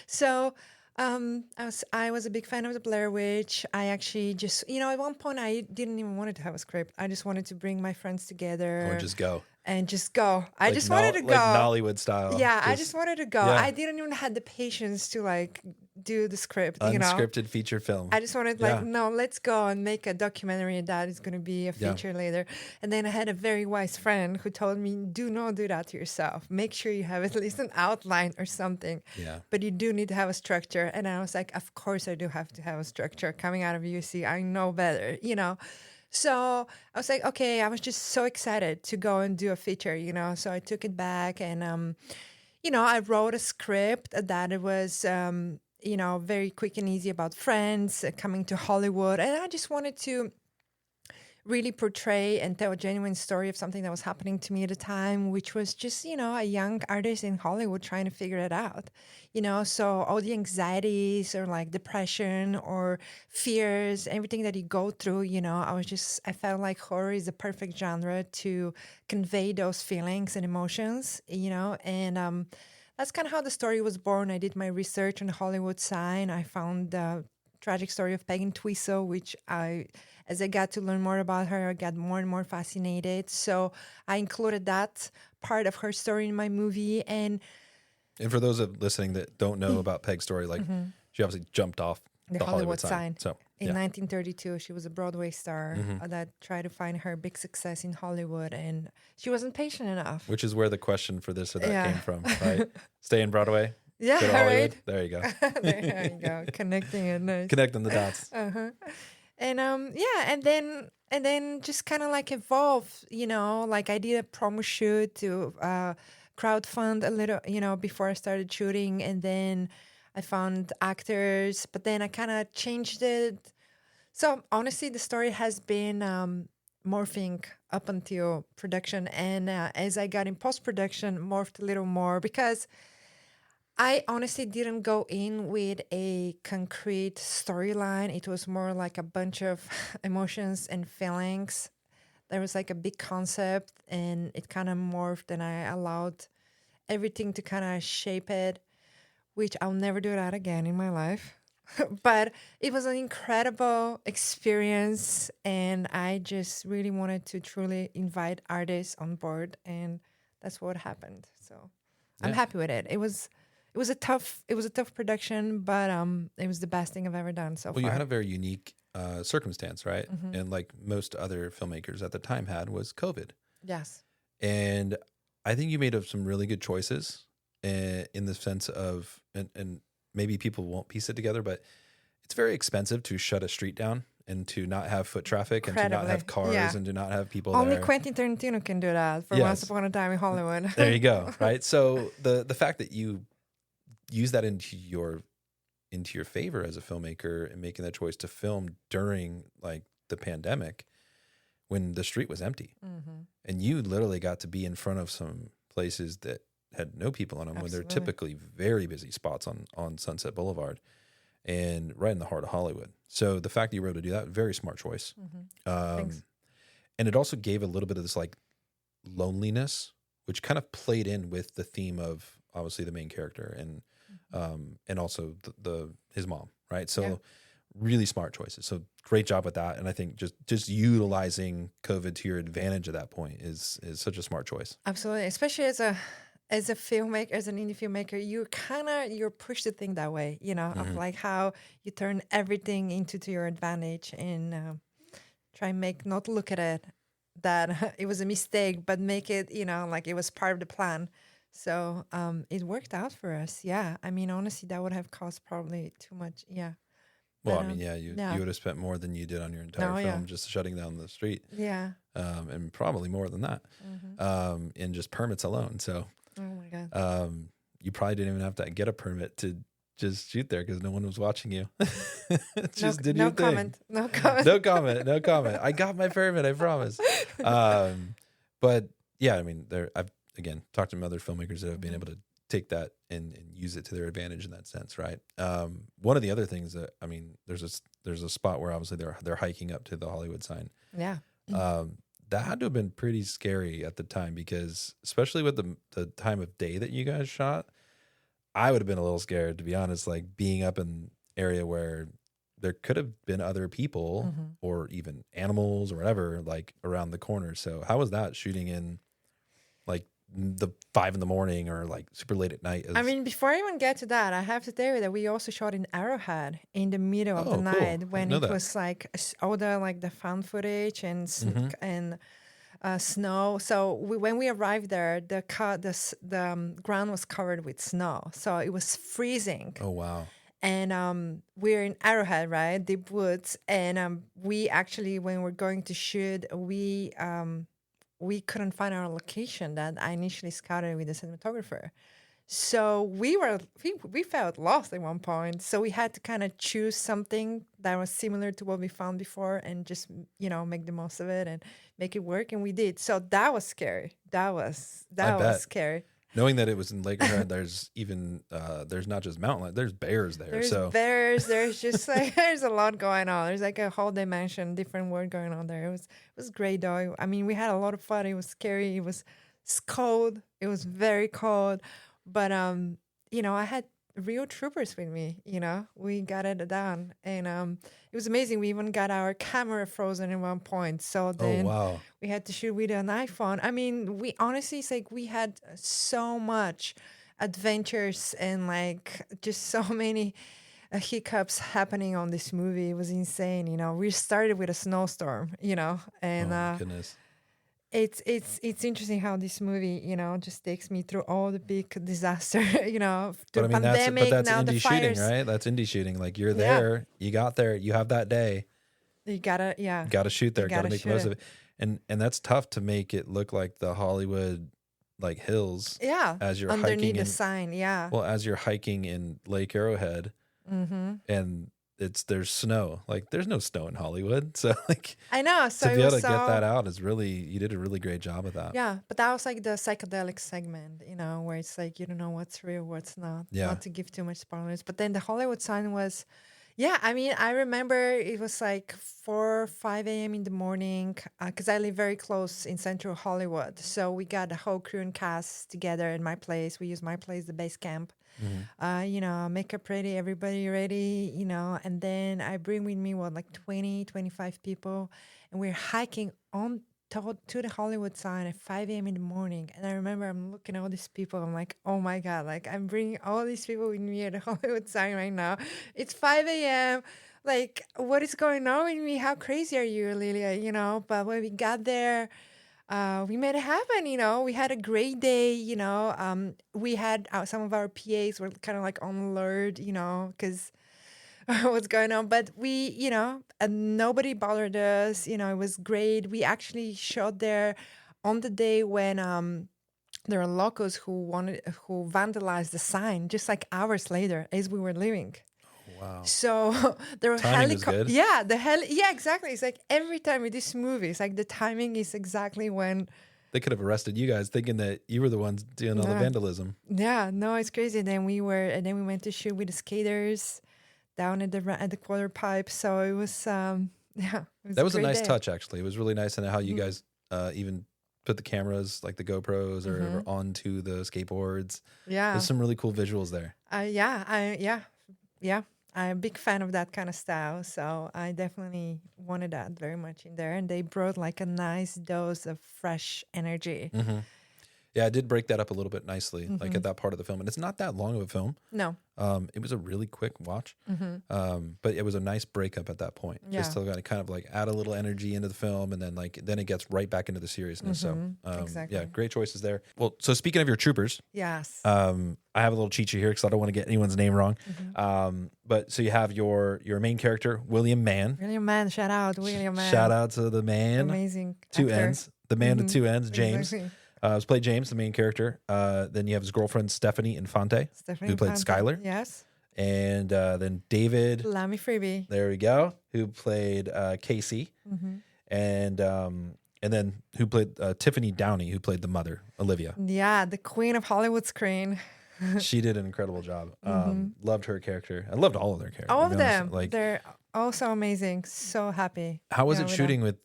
So I was a big fan of the Blair Witch. I actually just, at one point I didn't even want to have a script. I just wanted to bring my friends together. Or just go. And just go. I Like just wanted to go. Like Nollywood style. Yeah, I just wanted to go. yeah. I didn't even have the patience to like do the script, Unscripted feature film. I just wanted no, let's go and make a documentary that is going to be a feature later. And then I had a very wise friend who told me, do not do that to yourself. Make sure you have at least an outline or something. Yeah. But you do need to have a structure. And I was like, of course I do have to have a structure. Coming out of USC, I know better, So I was like, okay, I was just so excited to go and do a feature, So I took it back and, I wrote a script that it was, very quick and easy about friends coming to Hollywood. And I just wanted to really portray and tell a genuine story of something that was happening to me at the time, which was just, a young artist in Hollywood trying to figure it out, so all the anxieties or like depression or fears, everything that you go through, I felt like horror is the perfect genre to convey those feelings and emotions, and that's kind of how the story was born. I did my research on the Hollywood sign. I found the tragic story of Peggy Twiso, which as I got to learn more about her, I got more and more fascinated. So I included that part of her story in my movie. And for those of listening that don't know about Peg's story, like she obviously jumped off the Hollywood sign. So in 1932, she was a Broadway star that tried to find her big success in Hollywood, and she wasn't patient enough. Which is where the question for this or that came from, right? Stay in Broadway. Yeah, Go to Hollywood. right. There you go. There you go. Connecting it, nice. Connecting the dots. And and then just kind of like evolve, like I did a promo shoot to crowdfund a little, before I started shooting, and then I found actors, but then I kind of changed it. So honestly, the story has been morphing up until production, and as I got in post-production, morphed a little more because I honestly didn't go in with a concrete storyline. It was more like a bunch of emotions and feelings. There was like a big concept, and it kind of morphed, and I allowed everything to kind of shape it, which I'll never do that again in my life. But it was an incredible experience, and I just really wanted to truly invite artists on board, and that's what happened. So I'm happy with it. It was a tough production, but it was the best thing I've ever done so far. Well, you had a very unique circumstance, right? And like most other filmmakers at the time had, was COVID. Yes. And I think you made some really good choices in the sense of, and maybe people won't piece it together, but it's very expensive to shut a street down and to not have foot traffic and to not have cars and to not have people Only there. Quentin Tarantino can do that for Once Upon a Time in Hollywood. There you go, right? So the fact that you use that into your favor as a filmmaker and making that choice to film during like the pandemic when the street was empty, and you literally got to be in front of some places that had no people on them when they're typically very busy spots on Sunset Boulevard and right in the heart of Hollywood. So the fact that you were able to do that, very smart choice. Thanks. And it also gave a little bit of this like loneliness, which kind of played in with the theme of obviously the main character and also his mom, right? So really smart choices. So great job with that. And I think just utilizing COVID to your advantage at that point is such a smart choice. Absolutely. Especially as a filmmaker, as an indie filmmaker, you're pushed to think that way, of like how you turn everything to your advantage and try and not look at it that it was a mistake, but make it, like it was part of the plan. So it worked out for us. Yeah. I mean, honestly, that would have cost probably too much. Yeah. Well, I mean, you would have spent more than you did on your entire film just shutting down the street. Yeah. And probably more than that in just permits alone. So, oh my God. You probably didn't even have to get a permit to just shoot there because no one was watching you. Just did your thing. No comment. No comment. I got my permit, I promise. But yeah, I mean, I've again talked to other filmmakers that have been able to take that and use it to their advantage in that sense, right? One of the other things that, I mean, there's a spot where obviously they're hiking up to the Hollywood sign. Yeah. that had to have been pretty scary at the time, because especially with the time of day that you guys shot, I would have been a little scared, to be honest, like being up in area where there could have been other people or even animals or whatever, like around the corner. So how was that shooting in like the 5 a.m. or like super late at night? I mean, before I even get to that, I have to tell you that we also shot in Arrowhead in the middle of the cool. night when know it that. was like all the found footage and snow. So when we arrived there, the ground was covered with snow, so it was freezing. Oh, wow. And we're in Arrowhead, right? Deep woods. And we actually, when we're going to shoot, we couldn't find our location that I initially scouted with the cinematographer. So we felt lost at one point. So we had to kind of choose something that was similar to what we found before and just, make the most of it and make it work. And we did. So that was scary. That was scary. Knowing that it was in Lakerhead, there's even there's not just mountain lions, there's bears there. There's bears. There's just like there's a lot going on. There's like a whole dimension, different world going on there. It was great though. I mean, we had a lot of fun. It was scary. It was cold. It was very cold. But I had real troopers with me. We got it done, and it was amazing. We even got our camera frozen at one point. So then we had to shoot with an iPhone. I mean, we honestly, it's like we had so much adventures and like just so many hiccups happening on this movie. It was insane. We started with a snowstorm. And oh, goodness. It's interesting how this movie, just takes me through all the big disaster, But I mean, pandemic, that's now the indie fires. shooting, right? That's indie shooting. Like you're there, you got there, you have that day. You gotta shoot there, gotta make the most shoot of it. And that's tough to make it look like the Hollywood like hills. Yeah. As you're underneath hiking the sign, yeah. Well, as you're hiking in Lake Arrowhead, and there's snow. Like there's no snow in Hollywood, so like I know. So to be able to get that out is really, you did a really great job of that. Yeah, but that was like the psychedelic segment, where it's like you don't know what's real, what's not. Yeah. Not to give too much spoilers, but then the Hollywood sign was. Yeah, I mean, I remember it was like 4 or 5 a.m. in the morning because I live very close in Central Hollywood. So we got the whole crew and cast together in my place. We use my place, the base camp. Makeup ready, everybody ready, and then I bring with me, 20, 25 people. And we're hiking on to the Hollywood sign at 5 a.m. in the morning. And I remember I'm looking at all these people. I'm like, oh my God, like I'm bringing all these people with me at the Hollywood sign right now. It's 5 a.m. Like, what is going on with me? How crazy are you, Lilia? But when we got there, we made it happen, We had a great day, We had some of our PAs were kind of like on alert, because what's going on. But we, and nobody bothered us. It was great. We actually shot there on the day when there are locals who vandalized the sign just like hours later as we were leaving. Wow. So there were helicopters. Yeah, exactly. It's like every time with this movie, it's like the timing is exactly when they could have arrested you guys thinking that you were the ones doing all the vandalism. Yeah, no, it's crazy. And then we went to shoot with the skaters down at the quarter pipe. So it was That was a nice touch actually. It was really nice, and how you guys even put the cameras, like the GoPros or onto the skateboards. Yeah. There's some really cool visuals there. I'm a big fan of that kind of style, so I definitely wanted that very much in there. And they brought like a nice dose of fresh energy. Yeah, I did break that up a little bit nicely, like at that part of the film. And it's not that long of a film. No. It was a really quick watch, but it was a nice breakup at that point, just to kind of like add a little energy into the film, and then it gets right back into the seriousness. So exactly. Yeah, great choices there. Well, so speaking of your troopers, yes, I have a little cheat sheet here because I don't want to get anyone's name wrong. But so you have your main character, William Mann. William Mann, shout out, William Mann. Shout out to the man. Amazing. Two actor. ends. The man with two ends, James. Exactly. Was played James, the main character. Then you have his girlfriend, Stephanie Infante, who played Skylar. Yes. And then David Lamy Freebie. There we go. Who played Casey. And then who played Tiffany Downey, who played the mother, Olivia. Yeah, the queen of Hollywood screen. She did an incredible job. Loved her character. I loved all of their characters. All of them. Like, they're also amazing. So happy. how was it shooting with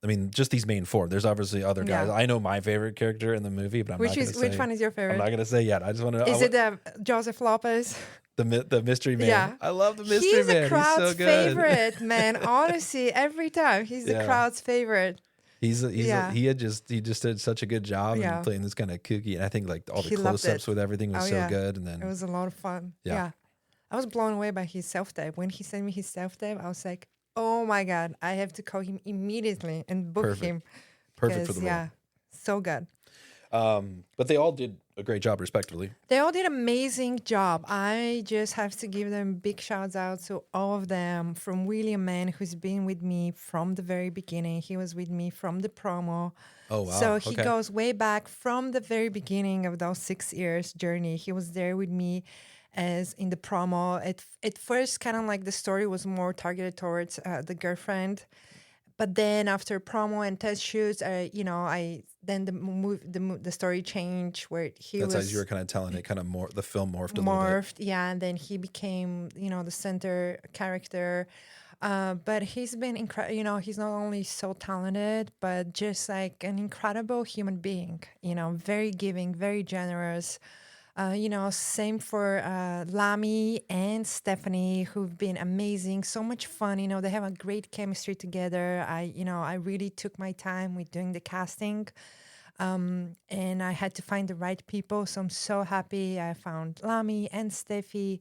I mean, just these main four. There's obviously other guys. Yeah. I know my favorite character in the movie, but I'm not going to say. Which one is your I'm favorite? not going to say yet. I just want to. Is it Joseph Lopez? The mystery man? Yeah. I love the mystery man. He's a crowd's He's so good. favorite, man. Honestly, every time he's the Yeah. crowd's favorite. He just did such a good job Yeah. in playing this kind of kooky, and I think like all the He loved close-ups it. with everything was Oh, so yeah. good. And then It was a lot of fun. Yeah. Yeah. I was blown away by his self-tape. When he sent me his self-tape, I was like, oh my God, I have to call him immediately and book Perfect. him. perfect for 'Cause, the role. yeah, so good. But they all did a great job, respectively. They all did amazing job. I just have to give them big shouts out to all of them. From William Mann, who's been with me from the very beginning. He was with me from the promo. Oh, wow. So he Okay. goes way back from the very beginning of those 6 years journey. He was there with me as in the promo. At first, kind of like the story was more targeted towards the girlfriend. But then after promo and test shoots, then the story changed where he That's was as you were kind of telling it, kind of more the film morphed a little bit. yeah, and then he became the center character. But he's been incredible. He's not only so talented, but just like an incredible human being. Very giving, very generous. Same for Lami and Stephanie, who've been amazing. So much fun. They have a great chemistry together. I really took my time with doing the casting. And I had to find the right people. So I'm so happy I found Lami and Steffi.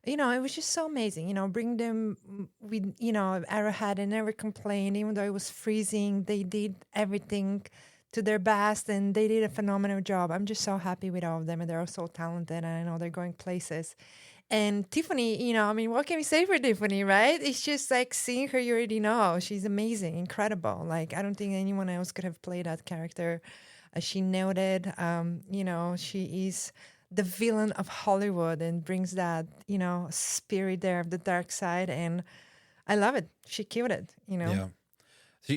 It was just so amazing. Bring them with, Arrowhead and never complained, even though it was freezing. They did everything to their best and they did a phenomenal job. I'm just so happy with all of them and they're all so talented and I know they're going places. And Tiffany, what can we say for Tiffany, right? It's just like seeing her, you already know. She's amazing, incredible. Like, I don't think anyone else could have played that character. She nailed it. She is the villain of Hollywood and brings that, spirit there of the dark side. And I love it. She killed it, Yeah.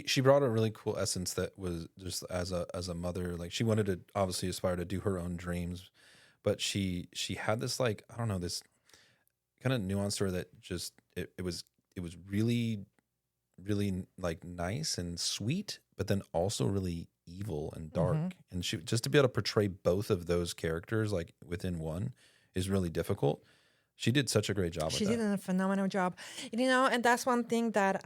She brought a really cool essence that was just as a mother, like she wanted to obviously aspire to do her own dreams, but she had this like, I don't know, this kind of nuance to her that just it was really, really like nice and sweet, but then also really evil and dark. And she just to be able to portray both of those characters like within one is really difficult. She did such a great job with that. She did a phenomenal job. And that's one thing that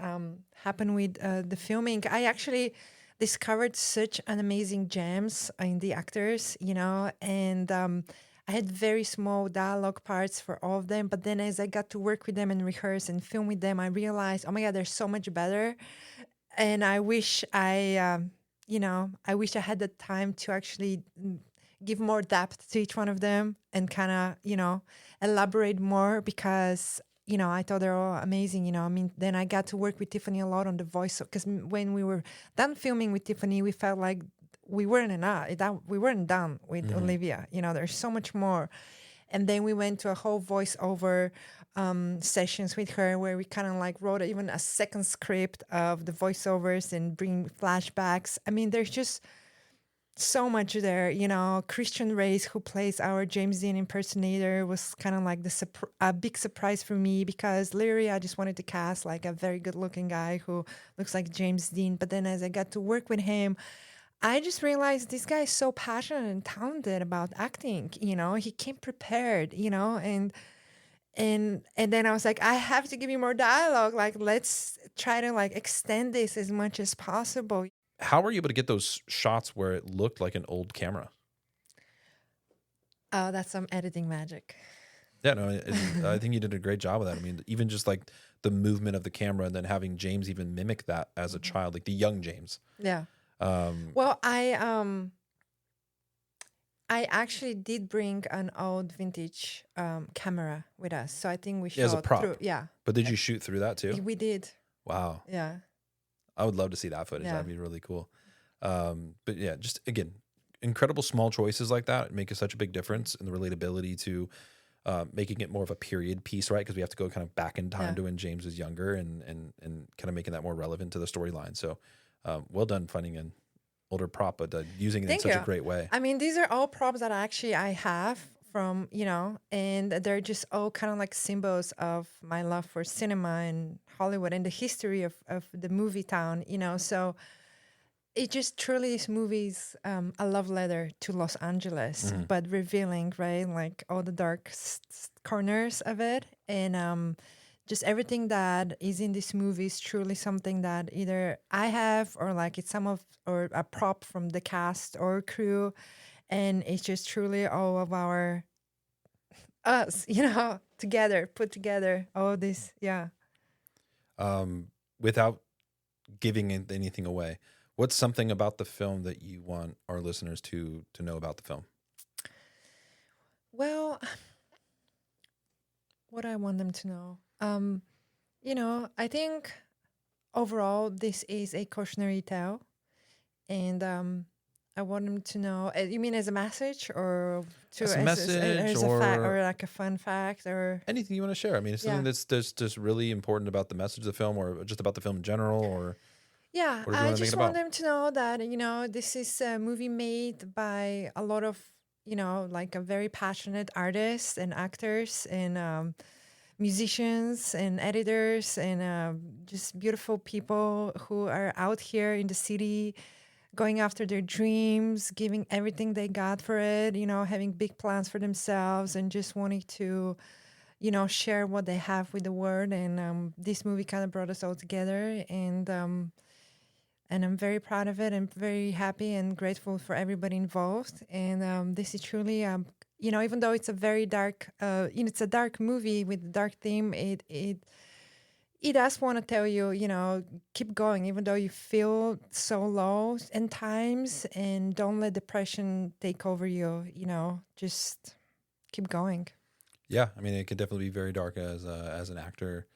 happened with the filming. I actually discovered such an amazing gems in the actors, and I had very small dialogue parts for all of them. But then as I got to work with them and rehearse and film with them, I realized, oh my God, they're so much better. And I wish I had the time to actually give more depth to each one of them and kind of, elaborate more because, I thought they're all amazing, then I got to work with Tiffany a lot on the voice because when we were done filming with Tiffany, we felt like we weren't done with Olivia. There's so much more. And then we went to a whole voiceover sessions with her where we kind of like wrote even a second script of the voiceovers and bring flashbacks. I mean, there's just so much there. Christian Reyes, who plays our James Dean impersonator, was kind of like a big surprise for me because literally I just wanted to cast like a very good looking guy who looks like James Dean. But then as I got to work with him, I just realized this guy is so passionate and talented about acting. He came prepared, and then I was like, I have to give you more dialogue. Like, let's try to like extend this as much as possible. How were you able to get those shots where it looked like an old camera? Oh, that's some editing magic. Yeah, no, I think you did a great job of that. I mean, even just like the movement of the camera and then having James even mimic that as a child, like the young James. Yeah. Well, I actually did bring an old vintage camera with us, so I think we shot as a prop. through. Yeah. But did you shoot through that too? We did. Wow. Yeah. I would love to see that footage. Yeah. That'd be really cool. But yeah, just again, incredible small choices like that make such a big difference in the relatability to making it more of a period piece, right? Because we have to go kind of back in time to when James was younger and kind of making that more relevant to the storyline. So well done finding an older prop, but using it in such a great way. I mean, these are all props that I have from, and they're just all kind of like symbols of my love for cinema and Hollywood and the history of the movie town, So it just truly this movie is a love letter to Los Angeles, but revealing, right, like all the dark corners of it, and just everything that is in this movie is truly something that either I have or like it's or a prop from the cast or crew, and it's just truly all of us, together, put together, all this, yeah. Without giving anything away, what's something about the film that you want our listeners to know about the film? Well, what I want them to know, I think overall this is a cautionary tale, and I want them to know. You mean as a message, or as a message, as a fact, or like a fun fact, or anything you want to share? I mean, it's something that's just really important about the message of the film, or just about the film in general, or yeah. what do you I want to make just it want about? them to know that this is a movie made by a lot of like a very passionate artists and actors and musicians and editors and just beautiful people who are out here in the city going after their dreams, giving everything they got for it, having big plans for themselves and just wanting to, share what they have with the world. And this movie kind of brought us all together. And I'm very proud of it. I'm very happy and grateful for everybody involved. And this is truly, even though it's a very dark, it's a dark movie with a dark theme, it does want to tell you, keep going, even though you feel so low in times, and don't let depression take over you, just keep going. Yeah, I mean, it could definitely be very dark as an actor,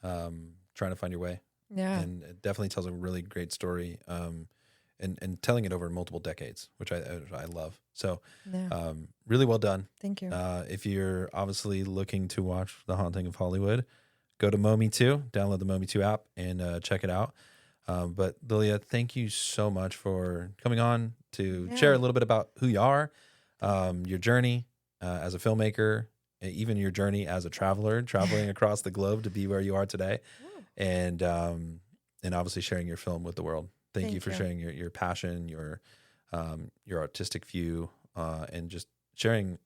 trying to find your way. Yeah. And it definitely tells a really great story, and telling it over multiple decades, which I love. So, Yeah. Really well done. Thank you. If you're obviously looking to watch The Haunting of Hollywood, go to Mometu, download the Mometu app, and check it out. But Lilia, thank you so much for coming on to share a little bit about who you are, your journey as a filmmaker, even your journey as a traveler, traveling across the globe to be where you are today, and obviously sharing your film with the world. Thank you for sharing your passion, your artistic view, and just sharing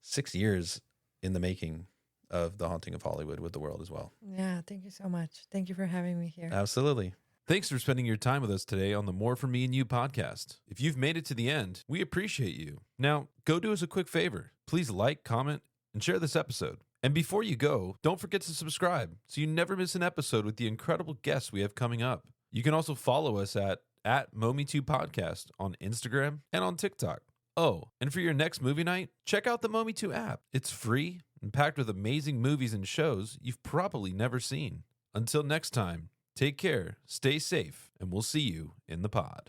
6 years in the making of The Haunting of Hollywood with the world as well. Yeah, thank you so much. Thank you for having me here. Absolutely. Thanks for spending your time with us today on the More For Me and You podcast. If you've made it to the end, we appreciate you. Now, go do us a quick favor. Please like, comment, and share this episode. And before you go, don't forget to subscribe so you never miss an episode with the incredible guests we have coming up. You can also follow us at Mometu Podcast on Instagram and on TikTok. Oh, and for your next movie night, check out the Mometu app. It's free and packed with amazing movies and shows you've probably never seen. Until next time, take care, stay safe, and we'll see you in the pod.